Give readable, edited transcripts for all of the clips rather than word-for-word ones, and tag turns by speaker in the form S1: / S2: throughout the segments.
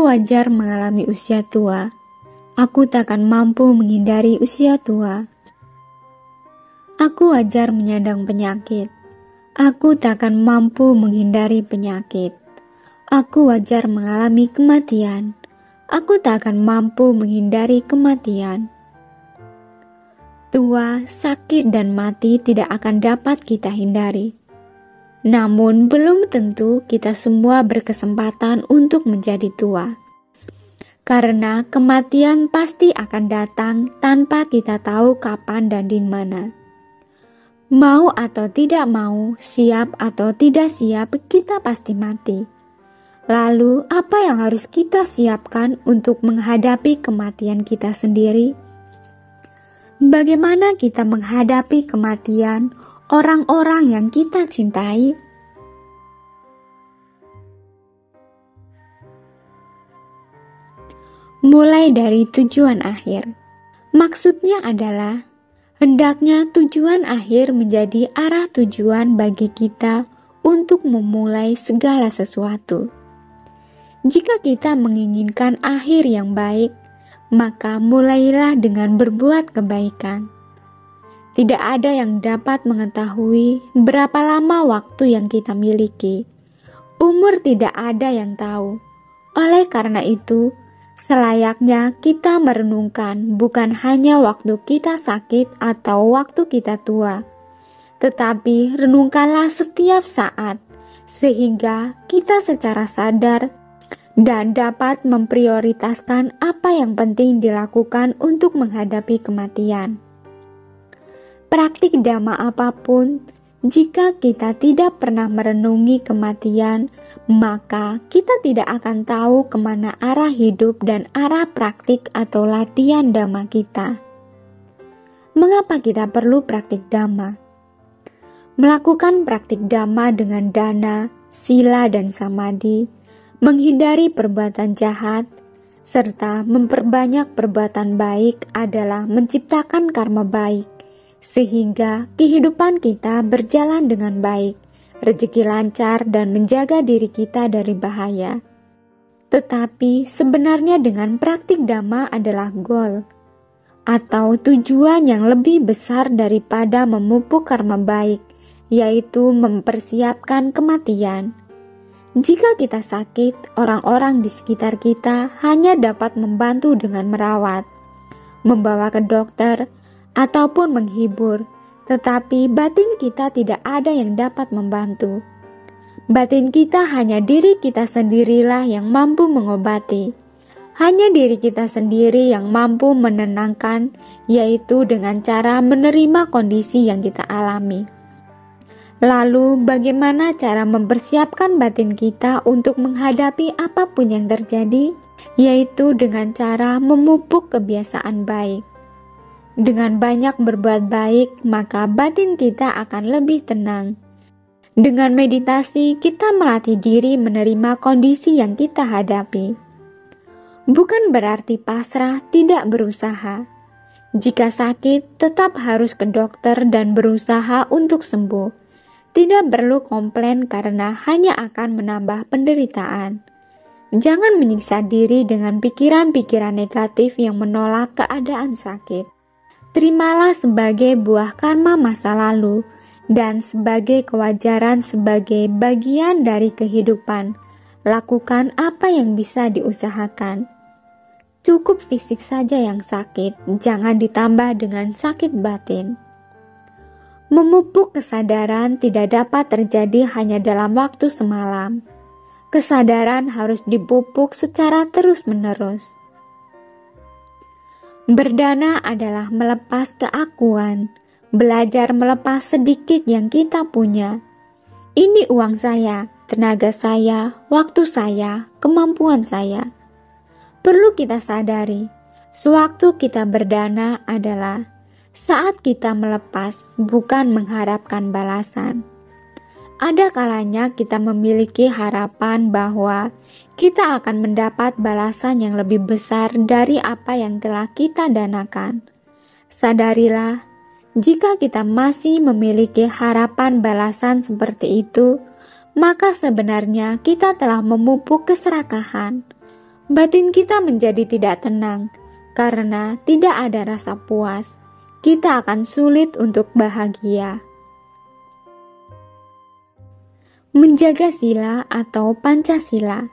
S1: Aku wajar mengalami usia tua. Aku takkan mampu menghindari usia tua. Aku wajar menyandang penyakit. Aku takkan mampu menghindari penyakit. Aku wajar mengalami kematian. Aku takkan mampu menghindari kematian. Tua, sakit, dan mati tidak akan dapat kita hindari. Namun, belum tentu kita semua berkesempatan untuk menjadi tua. Karena kematian pasti akan datang tanpa kita tahu kapan dan di mana. Mau atau tidak mau, siap atau tidak siap, kita pasti mati. Lalu, apa yang harus kita siapkan untuk menghadapi kematian kita sendiri? Bagaimana kita menghadapi kematian orang-orang yang kita cintai? Mulai dari tujuan akhir. Maksudnya adalah, hendaknya tujuan akhir menjadi arah tujuan bagi kita untuk memulai segala sesuatu. Jika kita menginginkan akhir yang baik, maka mulailah dengan berbuat kebaikan. Tidak ada yang dapat mengetahui berapa lama waktu yang kita miliki. Umur tidak ada yang tahu. Oleh karena itu, selayaknya kita merenungkan bukan hanya waktu kita sakit atau waktu kita tua, tetapi renungkanlah setiap saat, sehingga kita secara sadar dan dapat memprioritaskan apa yang penting dilakukan untuk menghadapi kematian. Praktik dhamma apapun, jika kita tidak pernah merenungi kematian, maka kita tidak akan tahu kemana arah hidup dan arah praktik atau latihan dhamma kita. Mengapa kita perlu praktik dhamma? Melakukan praktik dhamma dengan dana, sila, dan samadhi, menghindari perbuatan jahat, serta memperbanyak perbuatan baik adalah menciptakan karma baik, sehingga kehidupan kita berjalan dengan baik, rezeki lancar, dan menjaga diri kita dari bahaya. Tetapi sebenarnya dengan praktik dhamma adalah goal, atau tujuan yang lebih besar daripada memupuk karma baik, yaitu mempersiapkan kematian. Jika kita sakit, orang-orang di sekitar kita hanya dapat membantu dengan merawat, membawa ke dokter, ataupun menghibur, tetapi batin kita tidak ada yang dapat membantu. Batin kita hanya diri kita sendirilah yang mampu mengobati. Hanya diri kita sendiri yang mampu menenangkan, yaitu dengan cara menerima kondisi yang kita alami. Lalu, bagaimana cara mempersiapkan batin kita untuk menghadapi apapun yang terjadi? Yaitu dengan cara memupuk kebiasaan baik. Dengan banyak berbuat baik, maka batin kita akan lebih tenang. Dengan meditasi, kita melatih diri menerima kondisi yang kita hadapi. Bukan berarti pasrah tidak berusaha. Jika sakit, tetap harus ke dokter dan berusaha untuk sembuh. Tidak perlu komplain karena hanya akan menambah penderitaan. Jangan menyiksa diri dengan pikiran-pikiran negatif yang menolak keadaan sakit. Terimalah sebagai buah karma masa lalu dan sebagai kewajaran sebagai bagian dari kehidupan. Lakukan apa yang bisa diusahakan. Cukup fisik saja yang sakit, jangan ditambah dengan sakit batin. Memupuk kesadaran tidak dapat terjadi hanya dalam waktu semalam. Kesadaran harus dipupuk secara terus-menerus. Berdana adalah melepas keakuan, belajar melepas sedikit yang kita punya. Ini uang saya, tenaga saya, waktu saya, kemampuan saya. Perlu kita sadari, sewaktu kita berdana adalah saat kita melepas, bukan mengharapkan balasan. Ada kalanya kita memiliki harapan bahwa kita akan mendapat balasan yang lebih besar dari apa yang telah kita danakan. Sadarilah, jika kita masih memiliki harapan balasan seperti itu, maka sebenarnya kita telah memupuk keserakahan, Batin kita menjadi tidak tenang karena tidak ada rasa puas. Kita akan sulit untuk bahagia. Menjaga sila atau Pancasila.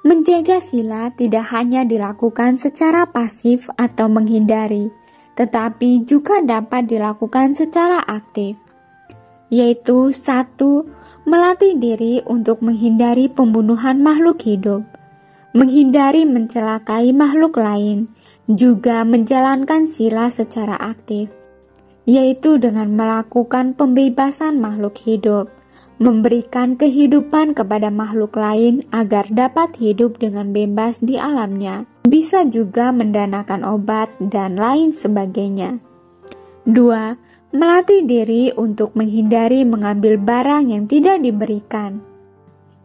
S1: Menjaga sila tidak hanya dilakukan secara pasif atau menghindari, tetapi juga dapat dilakukan secara aktif, yaitu 1. Melatih diri untuk menghindari pembunuhan makhluk hidup, menghindari mencelakai makhluk lain, juga menjalankan sila secara aktif, yaitu dengan melakukan pembebasan makhluk hidup, memberikan kehidupan kepada makhluk lain agar dapat hidup dengan bebas di alamnya, bisa juga mendanakan obat dan lain sebagainya. 2. Melatih diri untuk menghindari mengambil barang yang tidak diberikan.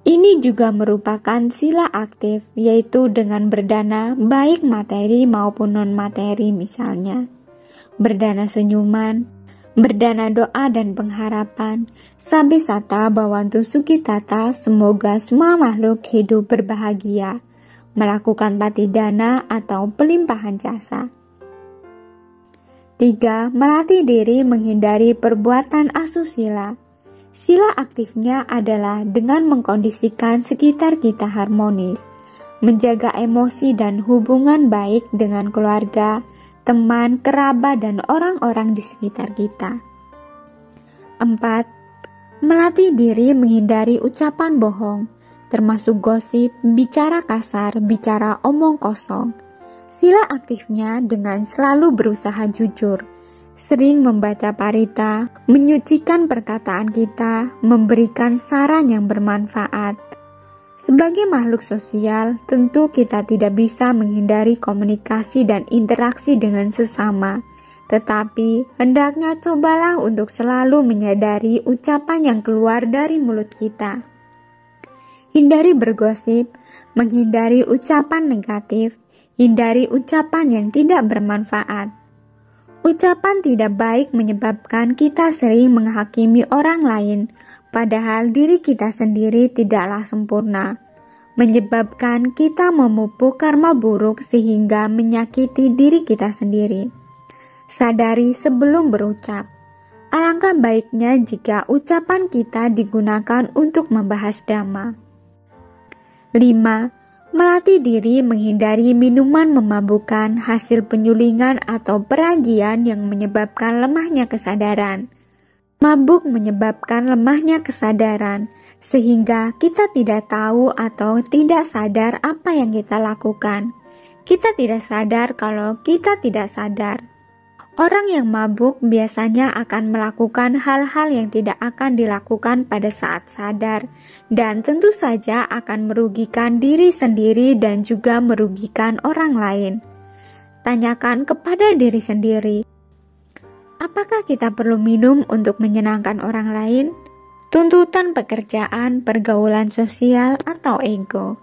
S1: Ini juga merupakan sila aktif, yaitu dengan berdana baik materi maupun non-materi, misalnya berdana senyuman, berdana doa dan pengharapan, sabisata bawantu sukitata, semoga semua makhluk hidup berbahagia, melakukan patidana atau pelimpahan jasa. 3. Melatih diri menghindari perbuatan asusila. Sila aktifnya adalah dengan mengkondisikan sekitar kita harmonis, menjaga emosi dan hubungan baik dengan keluarga, teman, kerabat, dan orang-orang di sekitar kita. 4. Melatih diri menghindari ucapan bohong, termasuk gosip, bicara kasar, bicara omong kosong. Sila aktifnya dengan selalu berusaha jujur, sering membaca parita, menyucikan perkataan kita, memberikan saran yang bermanfaat. Sebagai makhluk sosial, tentu kita tidak bisa menghindari komunikasi dan interaksi dengan sesama, tetapi hendaknya cobalah untuk selalu menyadari ucapan yang keluar dari mulut kita. Hindari bergosip, menghindari ucapan negatif, hindari ucapan yang tidak bermanfaat. Ucapan tidak baik menyebabkan kita sering menghakimi orang lain, padahal diri kita sendiri tidaklah sempurna, menyebabkan kita memupuk karma buruk sehingga menyakiti diri kita sendiri. Sadari sebelum berucap. Alangkah baiknya jika ucapan kita digunakan untuk membahas dhamma. 5. Melatih diri menghindari minuman memabukkan, hasil penyulingan atau peragian yang menyebabkan lemahnya kesadaran. Mabuk menyebabkan lemahnya kesadaran, sehingga kita tidak tahu atau tidak sadar apa yang kita lakukan. Kita tidak sadar kalau kita tidak sadar. Orang yang mabuk biasanya akan melakukan hal-hal yang tidak akan dilakukan pada saat sadar, dan tentu saja akan merugikan diri sendiri dan juga merugikan orang lain. Tanyakan kepada diri sendiri, apakah kita perlu minum untuk menyenangkan orang lain? Tuntutan pekerjaan, pergaulan sosial, atau ego?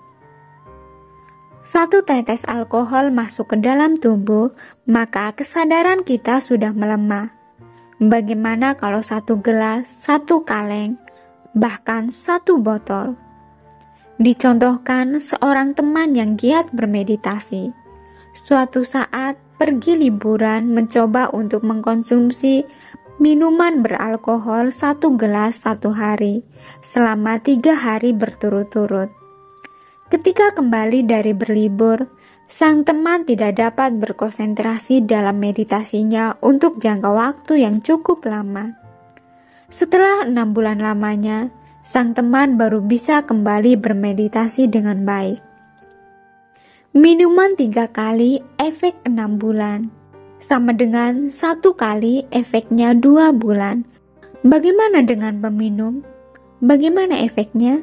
S1: 1 tetes alkohol masuk ke dalam tubuh, maka kesadaran kita sudah melemah. Bagaimana kalau 1 gelas, 1 kaleng, bahkan 1 botol? Dicontohkan seorang teman yang giat bermeditasi. Suatu saat pergi liburan mencoba untuk mengkonsumsi minuman beralkohol 1 gelas 1 hari, selama 3 hari berturut-turut. Ketika kembali dari berlibur, sang teman tidak dapat berkonsentrasi dalam meditasinya untuk jangka waktu yang cukup lama. Setelah 6 bulan lamanya, sang teman baru bisa kembali bermeditasi dengan baik. Minuman 3 kali efek 6 bulan, sama dengan 1 kali efeknya 2 bulan. Bagaimana dengan peminum? Bagaimana efeknya?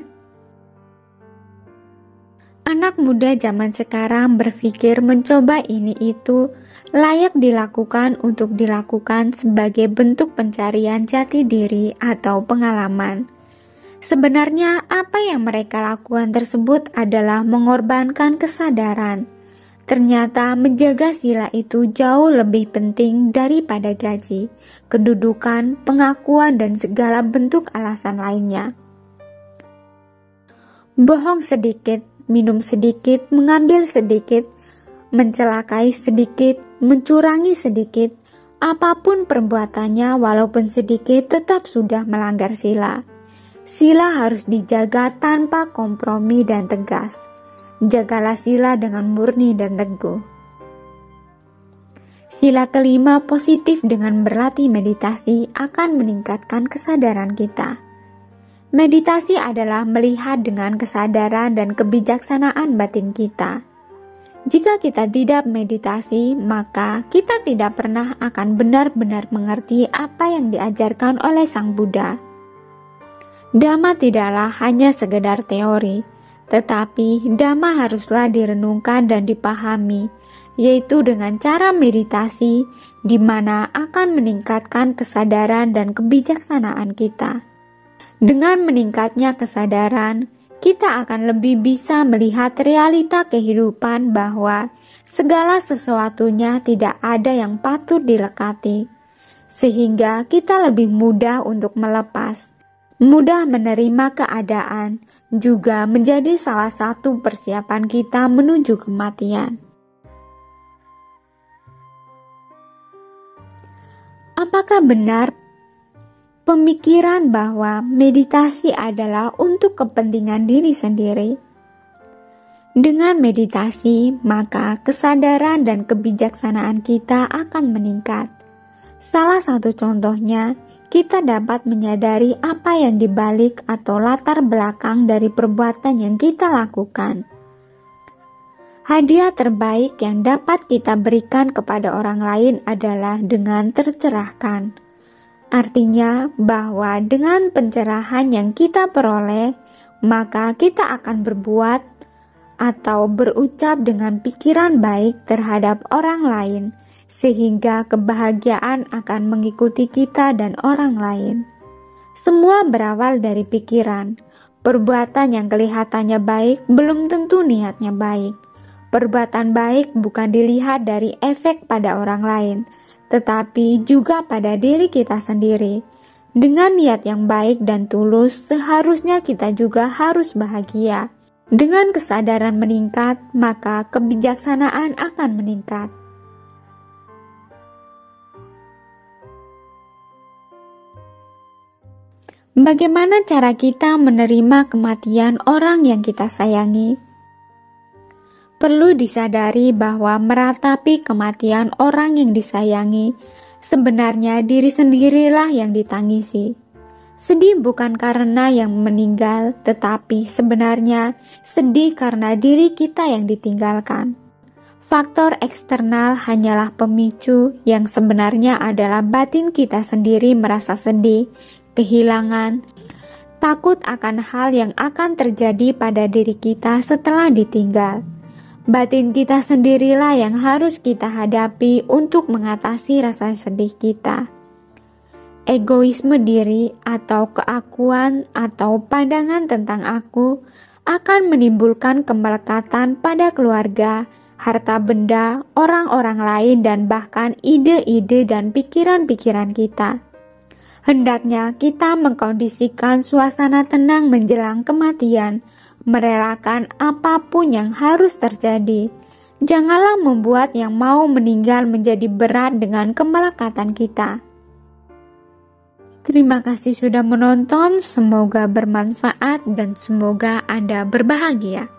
S1: Anak muda zaman sekarang berpikir mencoba ini itu layak dilakukan untuk dilakukan sebagai bentuk pencarian jati diri atau pengalaman. Sebenarnya apa yang mereka lakukan tersebut adalah mengorbankan kesadaran. Ternyata menjaga sila itu jauh lebih penting daripada gaji, kedudukan, pengakuan, dan segala bentuk alasan lainnya. Bohong sedikit minum sedikit, mengambil sedikit, mencelakai sedikit, mencurangi sedikit, apapun perbuatannya walaupun sedikit tetap sudah melanggar sila. Sila harus dijaga tanpa kompromi dan tegas. Jagalah sila dengan murni dan teguh. Sila kelima, positif dengan berlatih meditasi akan meningkatkan kesadaran kita. Meditasi adalah melihat dengan kesadaran dan kebijaksanaan batin kita. Jika kita tidak meditasi, maka kita tidak pernah akan benar-benar mengerti apa yang diajarkan oleh Sang Buddha. Dhamma tidaklah hanya sekedar teori, tetapi Dhamma haruslah direnungkan dan dipahami, yaitu dengan cara meditasi, di mana akan meningkatkan kesadaran dan kebijaksanaan kita. Dengan meningkatnya kesadaran, kita akan lebih bisa melihat realita kehidupan bahwa segala sesuatunya tidak ada yang patut dilekati, sehingga kita lebih mudah untuk melepas, mudah menerima keadaan, juga menjadi salah satu persiapan kita menuju kematian. Apakah benar pemikiran bahwa meditasi adalah untuk kepentingan diri sendiri? Dengan meditasi, maka kesadaran dan kebijaksanaan kita akan meningkat. Salah satu contohnya, kita dapat menyadari apa yang dibalik atau latar belakang dari perbuatan yang kita lakukan. Hadiah terbaik yang dapat kita berikan kepada orang lain adalah dengan tercerahkan. Artinya bahwa dengan pencerahan yang kita peroleh, maka kita akan berbuat atau berucap dengan pikiran baik terhadap orang lain, sehingga kebahagiaan akan mengikuti kita dan orang lain. Semua berawal dari pikiran. Perbuatan yang kelihatannya baik belum tentu niatnya baik. Perbuatan baik bukan dilihat dari efek pada orang lain, tetapi juga pada diri kita sendiri. Dengan niat yang baik dan tulus, seharusnya kita juga harus bahagia. Dengan kesadaran meningkat, maka kebijaksanaan akan meningkat. Bagaimana cara kita menerima kematian orang yang kita sayangi? Perlu disadari bahwa meratapi kematian orang yang disayangi, sebenarnya diri sendirilah yang ditangisi. Sedih bukan karena yang meninggal, tetapi sebenarnya sedih karena diri kita yang ditinggalkan. Faktor eksternal hanyalah pemicu yang sebenarnya adalah batin kita sendiri merasa sedih, kehilangan, takut akan hal yang akan terjadi pada diri kita setelah ditinggal. Batin kita sendirilah yang harus kita hadapi untuk mengatasi rasa sedih kita. Egoisme diri atau keakuan atau pandangan tentang aku akan menimbulkan kemelekatan pada keluarga, harta benda, orang-orang lain, dan bahkan ide-ide dan pikiran-pikiran kita. Hendaknya kita mengkondisikan suasana tenang menjelang kematian, merelakan apapun yang harus terjadi. Janganlah membuat yang mau meninggal menjadi berat dengan kemelekatan kita. Terima kasih sudah menonton, semoga bermanfaat dan semoga Anda berbahagia.